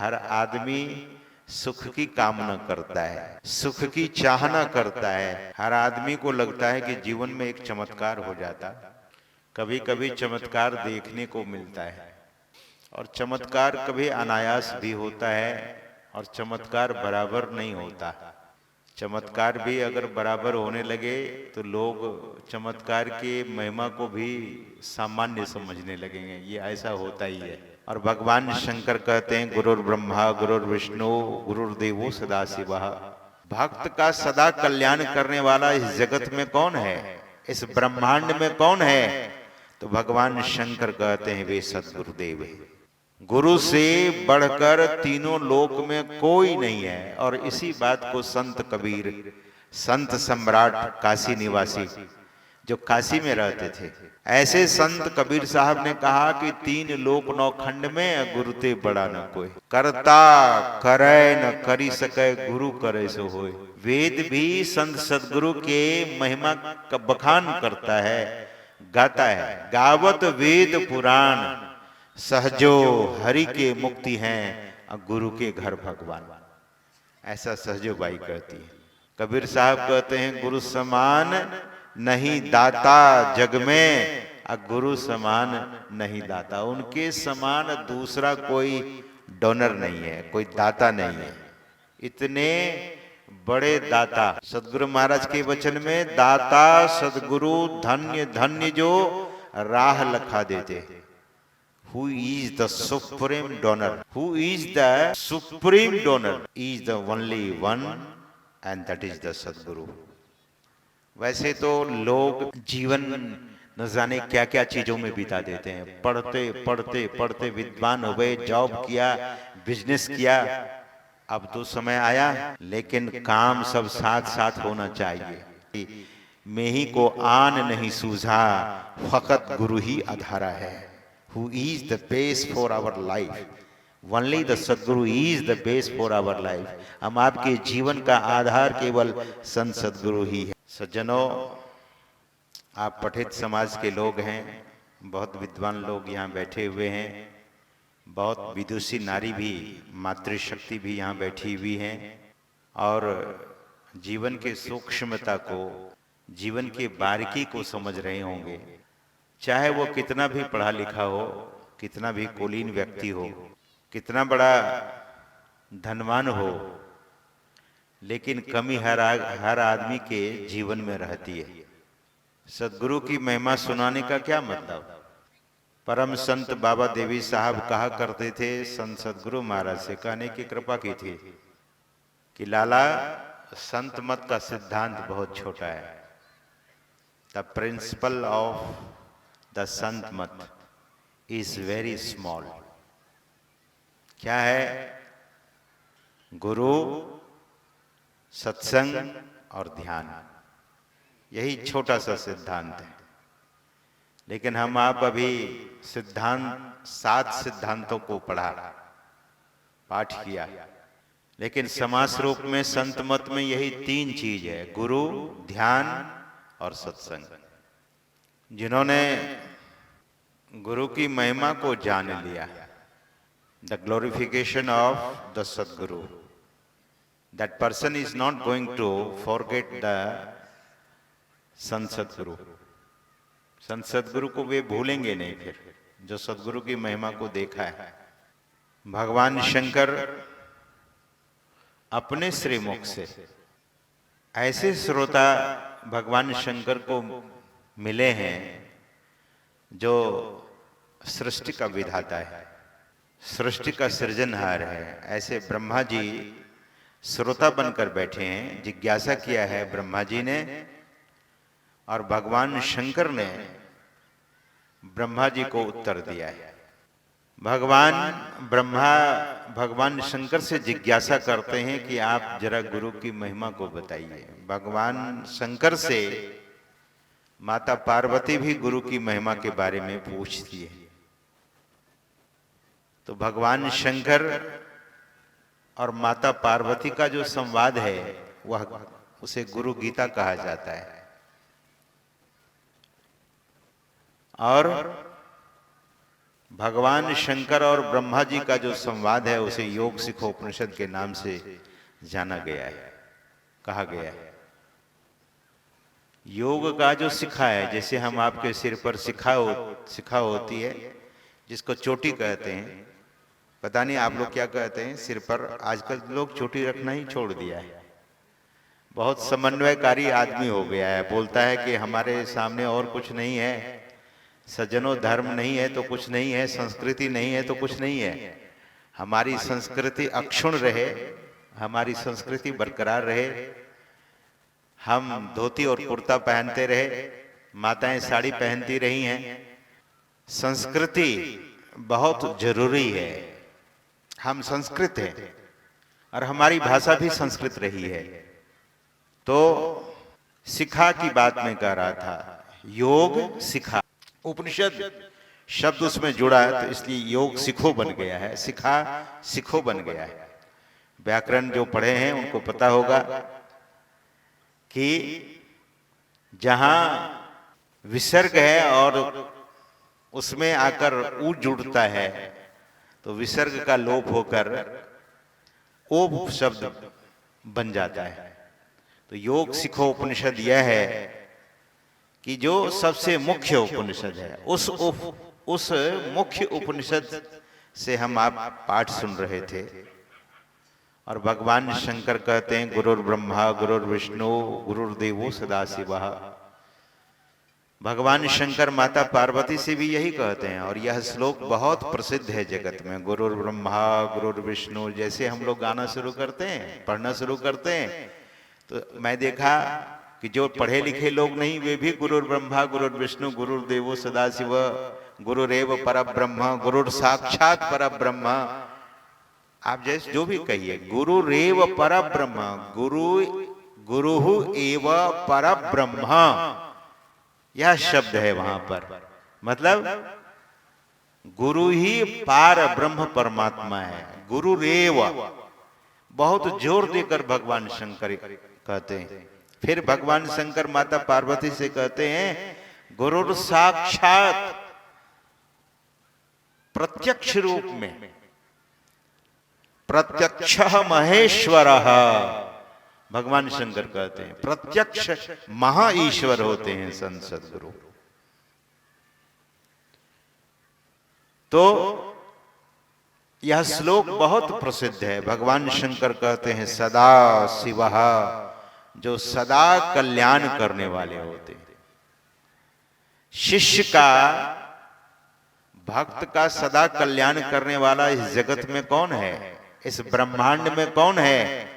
हर आदमी सुख की कामना करता है, सुख की चाहना करता है। हर आदमी को लगता है कि जीवन में एक चमत्कार हो जाता। कभी कभी चमत्कार देखने को मिलता है, और चमत्कार कभी अनायास भी होता है, और चमत्कार बराबर नहीं होता। चमत्कार भी अगर बराबर होने लगे तो लोग चमत्कार के महिमा को भी सामान्य समझने लगेंगे। ये ऐसा होता ही है। और भगवान शंकर कहते हैं, गुरुर् ब्रह्मा गुरुर् विष्णु गुरुर्देवो सदाशिवः। भक्त का सदा कल्याण करने वाला इस जगत में कौन है, इस ब्रह्मांड में कौन है? तो भगवान शंकर कहते हैं, वे सद्गुरुदेव है। गुरु से बढ़कर तीनों लोक में कोई नहीं है। और इसी बात को संत कबीर, संत सम्राट काशी निवासी जो काशी में रहते थे, ऐसे संत कबीर साहब ने कहा कि तीन लोक नौखंड में गुरु ते बड़ा न कोई, करता करे न करी सके गुरु करे सो होय। वेद भी संत सदगुरु के महिमा का बखान करता है, गाता है। गावत वेद पुराण सहजो हरि के मुक्ति हैं, गुरु के घर भगवान। ऐसा सहजो बाई कहती है। कबीर साहब कहते हैं, गुरु समान नहीं दाता जग में, गुरु समान नहीं दाता। उनके समान दूसरा कोई डोनर नहीं है, कोई दाता नहीं है। इतने बड़े दाता सदगुरु महाराज के वचन में, दाता सदगुरु धन्य धन्य जो राह लखा देते। Who is the supreme donor? Who is the supreme donor? Is the only one, and that is the Sadguru. वैसे तो लोग जीवन न जाने क्या क्या चीजों में बिता देते हैं। पढ़ते पढ़ते पढ़ते विद्वान हो गए, जॉब किया, बिजनेस किया। अब तो समय आया, लेकिन काम सब साथ साथ होना चाहिए। मैं ही को आन नहीं सूझा, फकत गुरु ही आधारा है। Who is the base for our life? Only the Sadguru is the base for our life. हम आपके जीवन का आधार केवल संत सदगुरु ही है। सज्जनों, आप पठित समाज के लोग हैं, बहुत विद्वान लोग यहाँ बैठे हुए हैं, बहुत विदुषी नारी भी, मातृशक्ति भी यहाँ बैठी हुई हैं, और जीवन के सूक्ष्मता को, जीवन के बारीकी को समझ रहे होंगे। चाहे वो कितना भी पढ़ा लिखा हो, कितना भी कुलीन व्यक्ति हो, कितना बड़ा धनवान हो, लेकिन कमी हर आदमी के जीवन में रहती है। सदगुरु की महिमा सुनाने का क्या मतलब? परम संत बाबा देवी साहब कहा करते थे, संत सदगुरु महाराज से कहने की कृपा की थी कि लाला, संत मत का सिद्धांत बहुत छोटा है। द प्रिंसिपल ऑफ द संत मत इज वेरी स्मॉल। क्या है? गुरु, सत्संग और ध्यान, यही छोटा सा सिद्धांत है। लेकिन हम आप अभी सिद्धांत, 7 सिद्धांतों को पढ़ा, पाठ किया, लेकिन समास रूप में संत मत में यही 3 चीज है, गुरु, ध्यान और सत्संग। जिन्होंने गुरु की महिमा को जान लिया, the glorification of the Sadguru, that person is not going to forget the sant Sadguru. संत सदगुरु को वे भूलेंगे नहीं फिर, जो सदगुरु की महिमा को देखा है। भगवान शंकर अपने श्रीमुख से ऐसे श्रोता भगवान शंकर को मिले हैं जो सृष्टि का विधाता है, सृष्टि का सृजनहार है। ऐसे ब्रह्मा जी श्रोता बनकर बैठे हैं, जिज्ञासा किया है ब्रह्मा जी ने, और भगवान शंकर ने ब्रह्मा जी को उत्तर दिया है। भगवान ब्रह्मा भगवान शंकर से जिज्ञासा करते हैं कि आप जरा गुरु की महिमा को बताइए। भगवान शंकर से माता पार्वती भी गुरु की महिमा के बारे में पूछती है। तो भगवान शंकर और माता पार्वती का जो संवाद है, वह उसे गुरु गीता कहा जाता है। और भगवान शंकर और ब्रह्मा जी का जो संवाद है उसे योग सिखो उपनिषद के नाम से जाना गया है, कहा गया है। योग का जो सिखा है, जैसे हम आपके सिर पर सिखा होती है, जिसको चोटी कहते हैं, पता नहीं आप लोग क्या कहते हैं सिर पर। आजकल लोग चोटी रखना ही छोड़ दिया है। बहुत समन्वयकारी आदमी हो गया है, बोलता है कि हमारे सामने और कुछ नहीं है, सज्जनों धर्म नहीं है तो कुछ नहीं है, संस्कृति नहीं है तो कुछ नहीं है। हमारी संस्कृति अक्षुण्ण रहे, हमारी संस्कृति बरकरार रहे, हम धोती और कुर्ता पहनते रहे, माताएं साड़ी पहनती रही हैं। संस्कृति बहुत जरूरी है। हम संस्कृत हैं और हमारी भाषा भी संस्कृत रही है। तो सिखा की बात मैं कह रहा था, योग सिखा, उपनिषद शब्द उसमें जुड़ा है तो इसलिए योग सिखो बन गया है, सिखा सिखो बन गया है। व्याकरण जो पढ़े हैं उनको पता होगा कि जहां विसर्ग है और उसमें आकर ऊ जुड़ता है तो विसर्ग का लोप होकर ओ शब्द बन जाता है। तो योग सिखो उपनिषद यह है कि जो सबसे मुख्य उपनिषद है, उस मुख्य उपनिषद से हम आप पाठ सुन रहे थे। और भगवान शंकर कहते हैं गुरुर्ब्रह्मा गुरुर्विष्णु गुरुर्देवो सदाशिवः। भगवान शंकर माता पार्वती से भी यही कहते हैं और यह श्लोक बहुत प्रसिद्ध है जगत में। गुरुर्ब्रह्मा गुरुर्विष्णु, जैसे हम लोग गाना शुरू करते हैं, पढ़ना शुरू करते हैं, तो मैं देखा कि जो पढ़े लिखे लोग नहीं वे भी गुरुर्ब्रह्मा गुरुर्विष्णु गुरुर्देवो सदाशिव गुरुरेव परब्रह्म गुरुर साक्षात परब्रह्म, आप जैसे जो भी कहिए, गुरुरेव परब्रह्म, गुरु एव परब्रह्म, यह शब्द है वहां पर। मतलब गुरु ही पार ब्रह्म परमात्मा है। गुरुरेव बहुत जोर देकर भगवान शंकर कहते हैं। फिर भगवान शंकर माता पार्वती से कहते हैं गुरुर साक्षात, प्रत्यक्ष रूप में, प्रत्यक्ष महेश्वर, भगवान शंकर कहते हैं प्रत्यक्ष महा ईश्वर होते हैं संत सद्गुरु। तो यह श्लोक बहुत प्रसिद्ध है। भगवान शंकर कहते हैं सदा शिवः, जो सदा कल्याण करने वाले होते हैं। शिष्य का, भक्त का सदा कल्याण करने वाला इस जगत में कौन है, इस ब्रह्मांड में कौन है?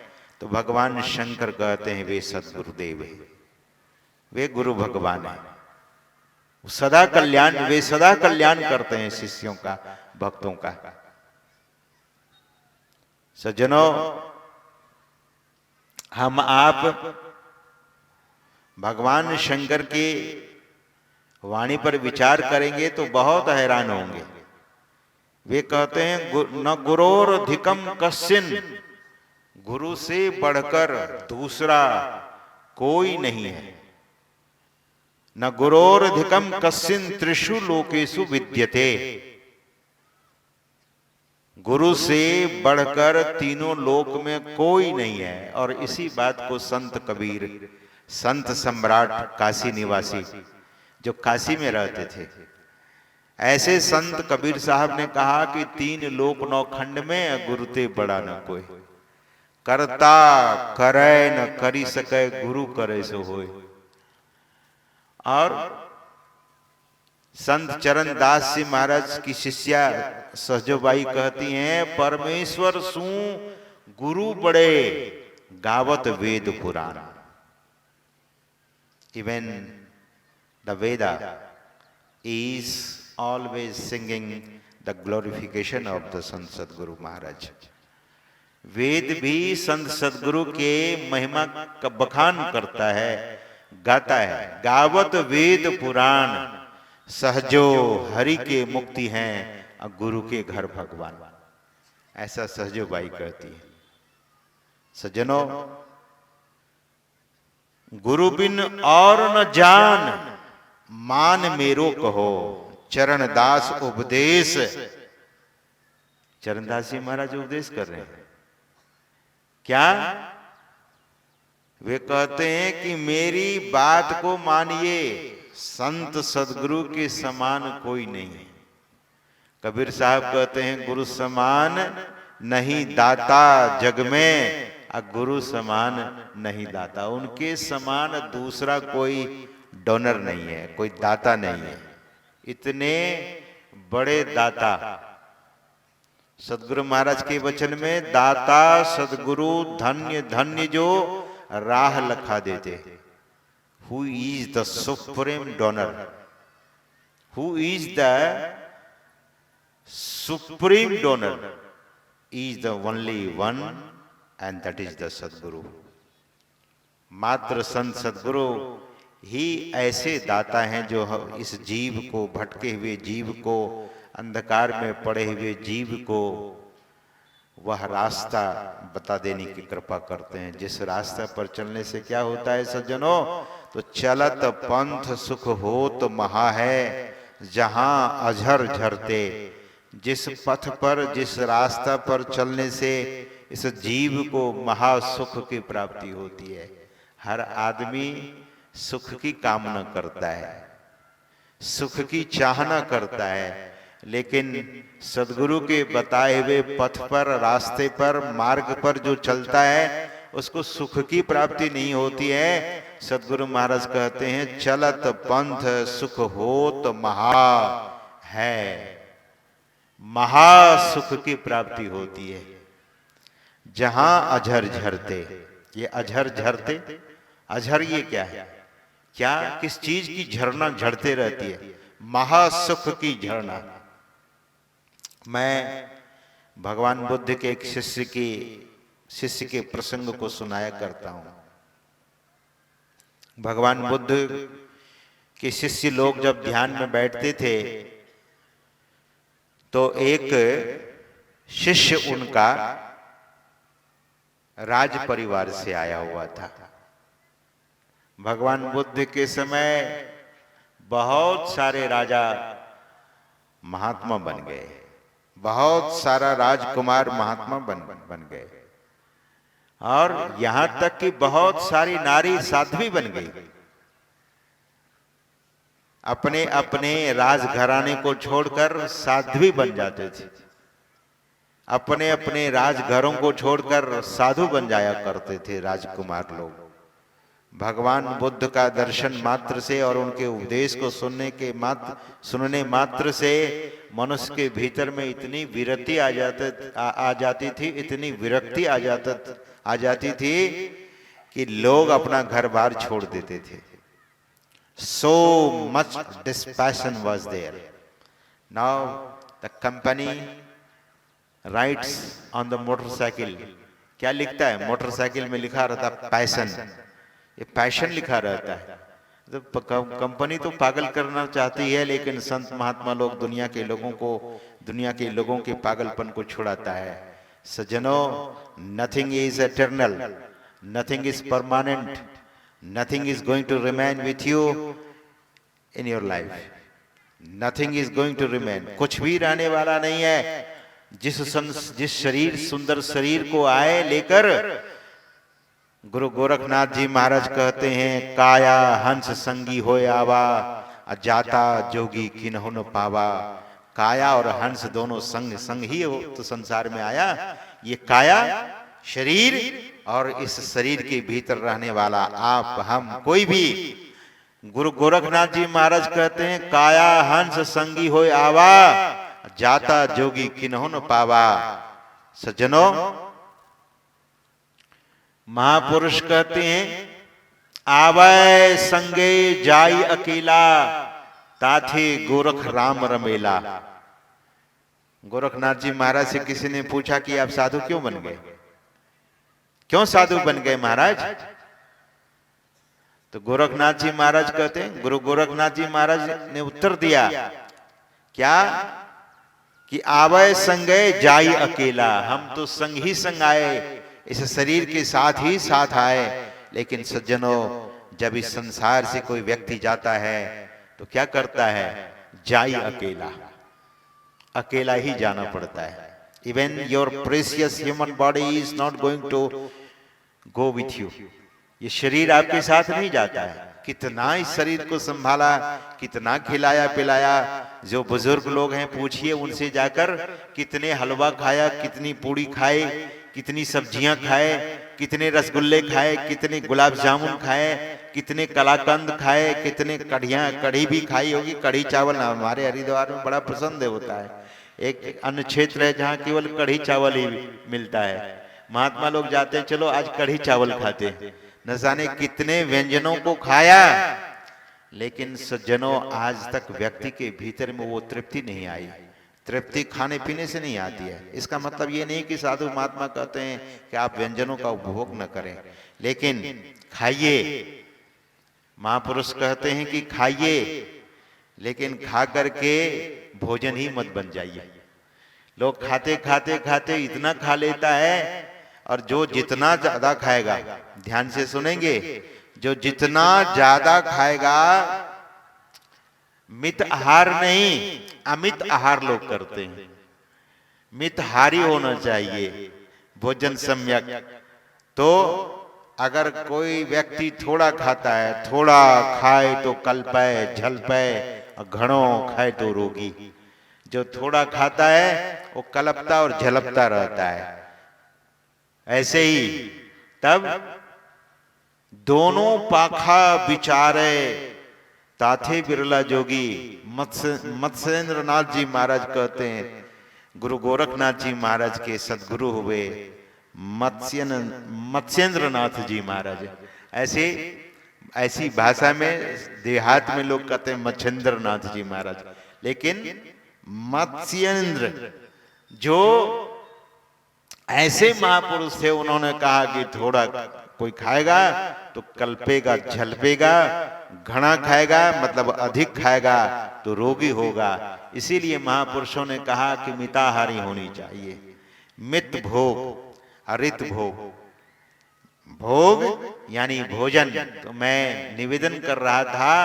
तो भगवान शंकर कहते हैं वे सद्गुरुदेव है, वे गुरु भगवान है। सदा कल्याण, वे सदा कल्याण करते हैं शिष्यों का, भक्तों का। सज्जनों, हम आप भगवान शंकर की वाणी पर विचार करेंगे तो बहुत हैरान होंगे। वे कहते हैं न गुरोरधिकम कश्चिन, गुरु से बढ़कर दूसरा कोई नहीं है। न गुरोरधिकम कश्चिन त्रिषु लोकेषु विद्यते, गुरु से बढ़कर तीनों लोक में कोई नहीं है। और इसी बात को संत कबीर, संत सम्राट काशी निवासी जो काशी में रहते थे, ऐसे संत कबीर साहब ने कहा कि तीन लोक नौखंड में गुरुते बड़ा न कोई, करता करे न करी सके गुरु करे सो होय। और संत चरण दास जी महाराज की शिष्या सहजोबाई कहती हैं परमेश्वर सू गुरु बड़े गावत वेद पुराण। Even the Veda is always singing the glorification of the संत सद्गुरु महाराज। वेद भी संत सद्गुरु के महिमा का बखान करता है, गाता है। गावत वेद पुराण, सहजो हरि के मुक्ति हैं और गुरु के घर भगवान, ऐसा सहजो बाई कहती है। सज्जनों, गुरु बिन और न जान, मान मेरो कहो चरणदास उपदेश। चरणदास जी महाराज उपदेश कर रहे हैं क्या? वे कहते हैं कि मेरी बात को मानिए, संत सदगुरु के समान कोई नहीं है। कबीर साहब कहते हैं गुरु समान नहीं दाता जग में, गुरु समान नहीं दाता। उनके समान दूसरा कोई डोनर नहीं है, कोई दाता नहीं है। इतने बड़े दाता सदगुरु महाराज के वचन में, दाता सदगुरु धन्य धन्य जो राह लखा देते। Who is the supreme donor, who is the supreme donor is the only one and that is the सदगुरु। मात्र संत सदगुरु ही ऐसे दाता हैं जो इस जीव को, भटके हुए जीव को, अंधकार में पड़े हुए जीव को वह रास्ता बता देने की कृपा करते हैं। जिस रास्ते पर चलने से क्या होता है सज्जनों? तो चलत पंथ सुख होत महा है, जहां अझर झरते। जिस पथ पर, जिस रास्ता पर चलने से इस जीव को महासुख की प्राप्ति होती है। हर आदमी सुख की कामना करता है, सुख की चाहना करता है, लेकिन सदगुरु के बताए हुए पथ पर, रास्ते पर, मार्ग पर जो चलता है उसको सुख की प्राप्ति नहीं होती है। सदगुरु महाराज कहते हैं चलत पंथ सुख होत महा है, महासुख की प्राप्ति होती है जहां अझर झरते। ये अझर झरते, अझर ये क्या है? क्या किस चीज की झरना झड़ते रहती है? महासुख की झरना। मैं भगवान बुद्ध के एक शिष्य के प्रसंग को सुनाया करता हूं। भगवान बुद्ध के शिष्य लोग जब ध्यान में बैठते थे तो एक शिष्य उनका राज परिवार से आया हुआ था। भगवान बुद्ध के समय बहुत सारे राजा महात्मा बन गए, बहुत सारा राजकुमार महात्मा बन गए, और यहां तक कि बहुत सारी नारी साध्वी बन गई। अपने अपने राजघराने को छोड़कर साध्वी बन जाते थे, अपने अपने राजघरों को छोड़कर साधु बन जाया करते थे राजकुमार लोग। भगवान बुद्ध का दर्शन मात्र से और उनके उपदेश को सुनने मात्र से मनुष्य के भीतर में इतनी विरक्ति आ जाती थी, इतनी विरक्ति आ जाती थी कि लोग अपना घर बार छोड़ देते थे। So much dispassion was there. Now the company rides on the motorcycle. क्या लिखता है? मोटरसाइकिल में लिखा रहता पैशन, ये पैशन लिखा रहता है। तो कंपनी तो पागल करना चाहती है, लेकिन संत महात्मा लोग दुनिया के लोगों के पागलपन को छुड़ाता है। सज्जनों, nothing is eternal, nothing is permanent, nothing is going to remain with you in your life. Nothing is going to remain. कुछ भी रहने वाला नहीं है। जिस शरीर, सुंदर शरीर को आए लेकर, गुरु गोरखनाथ जी महाराज कहते हैं काया हंस संगी होय आवा, जाता जोगी किन्हु न पावा। काया और हंस दोनों संग ही हो तो संसार में आया। ये काया शरीर और इस शरीर के भीतर रहने वाला आप, हम, कोई भी। गुरु गोरखनाथ जी महाराज कहते हैं काया हंस संगी होय आवा, जाता जोगी किन्हु न पावा। सज्जनों, महापुरुष कहते हैं आवै संगे जाई अकेला, ताथे गोरख राम रमेला। गोरखनाथ जी महाराज से किसी ने पूछा कि आप साधु क्यों बन गए, क्यों साधु बन गए महाराज? तो गोरखनाथ जी महाराज कहते हैं, गुरु गोरखनाथ जी महाराज ने उत्तर दिया क्या कि आवै संगे जाई अकेला। हम तो संग ही संग आए, इस शरीर के साथ ही साथ आए। लेकिन सज्जनों, जब इस संसार से कोई व्यक्ति जाता है तो क्या करता है? जाई अकेला, अकेला ही जाना पड़ता है। Even your precious human body is not going to go with you, ये शरीर आपके साथ नहीं जाता है। कितना इस शरीर को संभाला, कितना खिलाया पिलाया। जो बुजुर्ग लोग हैं पूछिए उनसे जाकर, कितने हलवा खाया, कितनी पूड़ी खाए, कितनी सब्जियां खाए, कितने रसगुल्ले खाए, कितने गुलाब जामुन खाए, कितने कलाकंद खाए, कितने कढ़ी भी खाई होगी। कढ़ी चावल हमारे हरिद्वार में बड़ा पसंद होता है। एक अन्य क्षेत्र है जहाँ केवल कढ़ी चावल ही मिलता है। महात्मा लोग जाते हैं, चलो आज कढ़ी चावल खाते हैं। न जाने कितने व्यंजनों को खाया, लेकिन सज्जनों आज तक व्यक्ति के भीतर में वो तृप्ति नहीं आई। तृप्ति खाने पीने से नहीं आती है। इसका मतलब ये नहीं कि साधु महात्मा कहते हैं कि आप व्यंजनों का उपभोग न करें, लेकिन खाइए। महापुरुष कहते हैं कि खाइए, लेकिन खा करके भोजन ही मत बन जाइए। लोग खाते खाते खाते इतना खा लेता है, और जो जितना ज्यादा खाएगा, ध्यान से सुनेंगे, जो जितना ज्यादा खाएगा, मित आहार नहीं अमित आहार लोग करते हैं। मितहारी होना चाहिए, भोजन सम्यक। तो अगर कोई व्यक्ति थोड़ा खाता है, थोड़ा खाए तो कल्पे झलपे, और घणो खाए तो रोगी। जो थोड़ा खाता है वो कलपता और झलपता रहता है। ऐसे ही तब दोनों पाखा विचारे ताथे बिरला जोगी। मत्स्येंद्र नाथ जी महाराज कहते हैं, गुरु गोरखनाथ जी महाराज के सदगुरु हुए मत्स्येंद्र नाथ जी महाराज। ऐसी भाषा में देहात में लोग कहते हैं मच्छेंद्र नाथ जी महाराज, लेकिन मत्स्येंद्र जो ऐसे महापुरुष थे, उन्होंने कहा कि थोड़ा कोई खाएगा तो कल्पेगा झलपेगा, घना खाएगा मतलब अधिक खाएगा तो रोगी होगा। इसीलिए महापुरुषों ने कहा कि मिताहारी होनी चाहिए। मित भोग, अरित भोग, भोग यानी भोजन। तो मैं निवेदन कर रहा था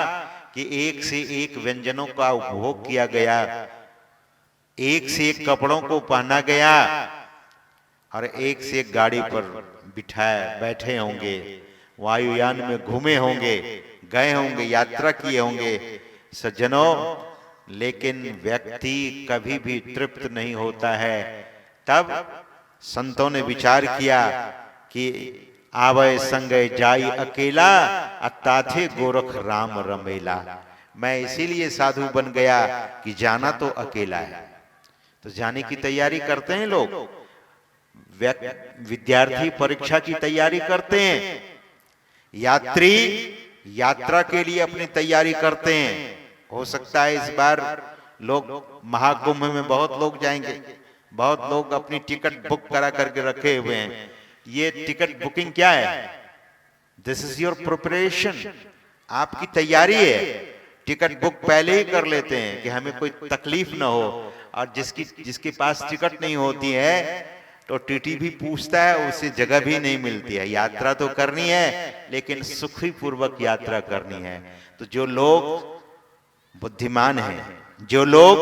कि एक से एक व्यंजनों का उपभोग किया गया, एक से एक कपड़ों को पहना गया, और एक से एक गाड़ी पर बैठे होंगे, वायुयान में घूमे होंगे, गए होंगे, यात्रा किए होंगे सज्जनों। लेकिन व्यक्ति कभी भी तृप्त नहीं होता है। तब संतों ने विचार किया कि आवे संगे जाई अकेला, अताथे गोरख राम रमेला। मैं इसीलिए साधु बन गया कि जाना तो अकेला है। तो जाने की तैयारी करते हैं लोग। विद्यार्थी परीक्षा की तैयारी करते हैं, यात्री यात्रा के लिए अपनी तैयारी करते हैं। हो सकता है इस बार लोग महाकुंभ में बहुत लोग जाएंगे, बहुत लोग अपनी टिकट बुक करा करके रखे हुए हैं। ये टिकट बुकिंग क्या है? दिस इज योर प्रिपरेशन, आपकी तैयारी है। टिकट बुक पहले ही कर लेते हैं कि हमें कोई तकलीफ ना हो। और जिसके पास टिकट नहीं होती है तो टीटी भी पूछता है, उसे जगह भी नहीं मिलती है। यात्रा तो करनी है, लेकिन सुखी पूर्वक यात्रा करनी है। तो जो लोग बुद्धिमान हैं, जो लोग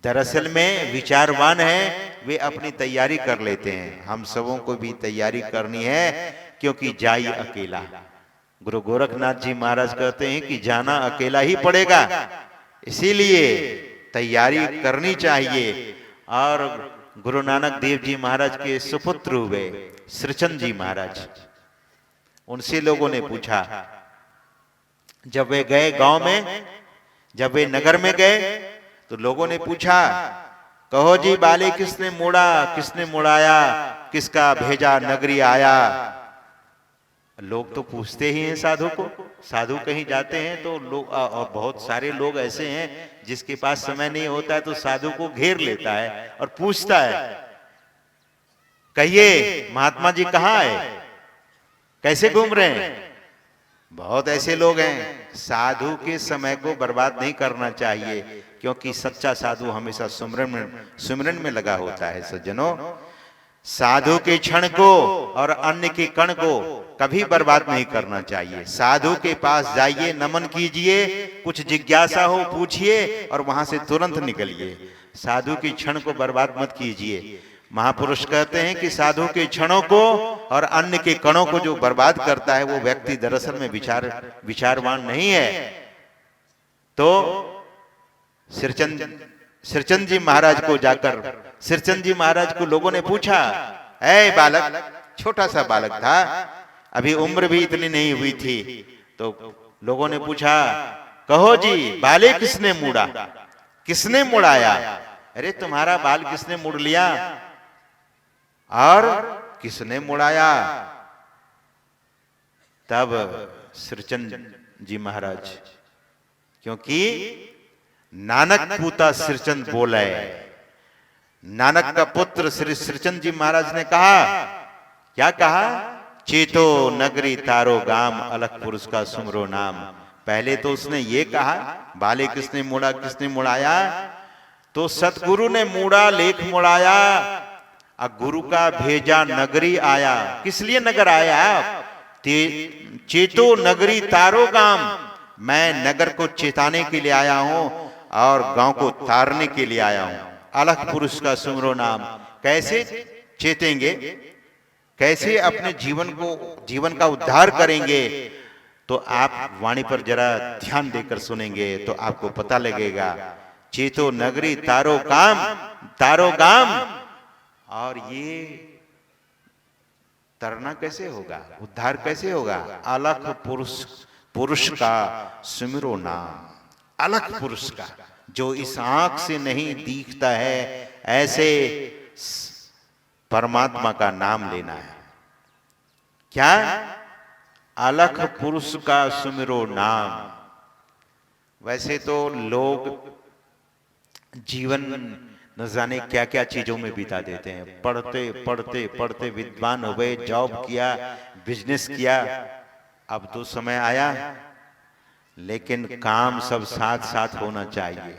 दरअसल में विचारवान हैं, वे अपनी तैयारी कर लेते हैं। हम सबों को भी तैयारी करनी है, क्योंकि जाई अकेला। गुरु गोरखनाथ जी महाराज कहते हैं कि जाना अकेला ही पड़ेगा, इसीलिए तैयारी करनी चाहिए। और गुरु नानक देव जी महाराज के सुपुत्र हुए श्रीचंद जी महाराज, उनसे लोगों ने पूछा, जब वे गए गांव में, जब वे नगर में गए, तो लोगों ने पूछा, कहो जी बाले किसने मोड़ा, किसने मुड़ाया, किसका भेजा नगरी आया। लोग तो पूछते ही हैं साधु को। साधु कहीं जाते हैं तो लोग, और बहुत सारे लोग ऐसे हैं जिसके पास समय नहीं होता है तो साधु को घेर लेता है और पूछता है, कहिए महात्मा जी कहाँ है, कैसे घूम रहे हैं। बहुत ऐसे लोग हैं। साधु के समय को बर्बाद नहीं करना चाहिए, क्योंकि सच्चा साधु हमेशा सुमिरन में लगा होता है। सज्जनों, साधु के क्षण को और अन्य के कण को कभी बर्बाद नहीं करना चाहिए। साधु के पास जाइए, नमन कीजिए, कुछ जिज्ञासा हो पूछिए और वहां से तुरंत निकलिए। साधु के क्षण को बर्बाद मत कीजिए। महापुरुष कहते हैं कि साधु के क्षणों को और अन्य के कणों को जो बर्बाद करता है वो व्यक्ति दरअसल में विचारवान नहीं है। तो सिरचंद जी महाराज को जाकर, सिरचंद जी महाराज को लोगों ने पूछा, ऐ बालक, छोटा सा बालक था, अभी उम्र भी इतनी नहीं हुई थी, तो लोगों ने पूछा, कहो जी बाले किसने मुड़ा, किसने मुड़ाया? अरे तुम्हारा बाल किसने मुड़ लिया और किसने मुड़ाया? तब सिरचंद जी महाराज, क्योंकि नानक पूता सिरचंद बोले, नानक का पुत्र श्री सिरचंद जी महाराज ने कहा, क्या कहा? चेतो नगरी तारो गाम, अलख पुरुष का सुमरो नाम। पहले तो उसने ये कहा, बाले किसने मुड़ा, किसने मुड़ाया? तो सतगुरु ने मुड़ा, लेख मुड़ाया, और गुरु का भेजा नगरी आया। किस लिए नगर आया? चेतो नगरी तारो गाम, मैं नगर को चेताने के लिए आया हूं और गांव को तारने के लिए आया हूं। अलख पुरुष का सुमरो नाम। कैसे चेतेंगे, कैसे अपने जीवन का उद्धार करेंगे? तो आप वाणी पर जरा ध्यान देकर सुनेंगे तो आपको पता लगेगा। चेतो नगरी तारो गाम, और ये तरना कैसे होगा, उद्धार कैसे होगा? अलख पुरुष का सुमिरो नाम। अलख पुरुष का, जो इस आंख से नहीं दिखता है, ऐसे परमात्मा का नाम लेना है। क्या? अलख पुरुष का सुमिरो नाम। वैसे तो लोग जीवन न जाने क्या क्या चीजों में बिता देते हैं, पढ़ते विद्वान हो गए, जॉब किया, बिजनेस किया। अब तो समय आया, लेकिन काम सब साथ साथ होना चाहिए।